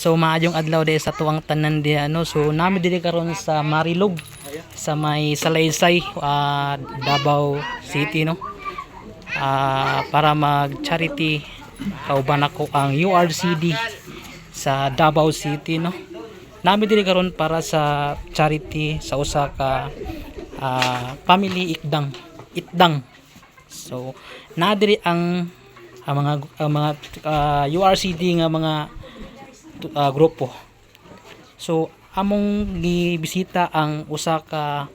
So maayong adlaw di sa tuwang tanan di ano. So nami diri karon sa Marilog sa may Salaysay, Davao City no. Para mag charity kauban ako ang URCD sa Davao City no. Nami diri karon para sa charity sa usa ka family itdang. So na diri ang mga URCD nga mga grupo. So among gibisita ang usa ka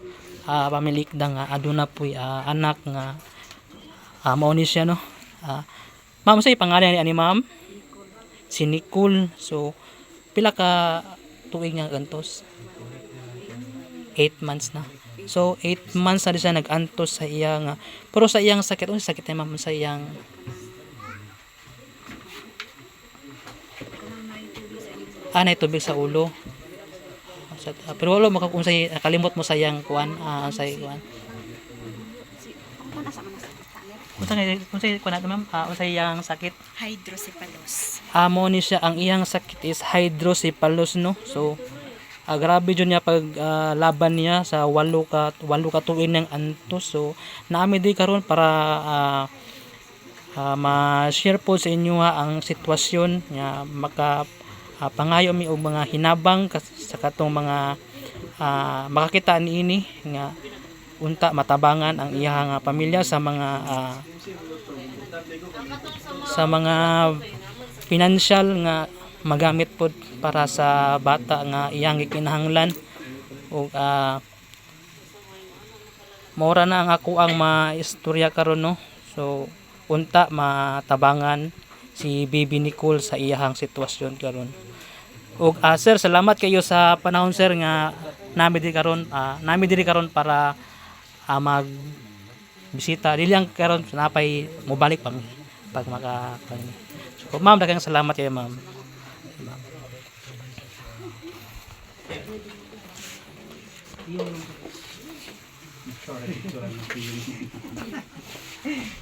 family itdang nga aduna puy anak nga mao ni siya no. Ma'am say pangalan ni ma'am? Si Nicole. So pila ka tuig nga gantos? 8 months na. So 8 months na siya nag-antos sa iyang pero sa iyang sakit, unsa sakit ni ma'am sa iyang nay tubig sa ulo. Pero wala mo kung say nakalimot mo sa iyang kuan sa kuan. Kung say kuan ma'am, unsa iyang sakit? Hydrocephalus. Amo ni siya ang iyang sakit is hydrocephalus no. So grabe jud niya pag laban niya sa 8 ka tuig ng antos. So naami di karon para ma-share po sa inyo ang sitwasyon nga pangayo mi og mga hinabang sa katong mga makakita niini nga unta matabangan ang iyang pamilya sa mga financial nga magamit pod para sa bata nga iyang gikinahanglan ug maura na ang ako ang maistorya karon no. So unta matabangan si Baby Nicole sa iyang sitwasyon karon. Ug sir, salamat kayo sa panahon sir nga nami diri karon para mag bisita dili lang karon napay mobalik pa pag maka. So ma'am, daghang salamat kayo ma'am.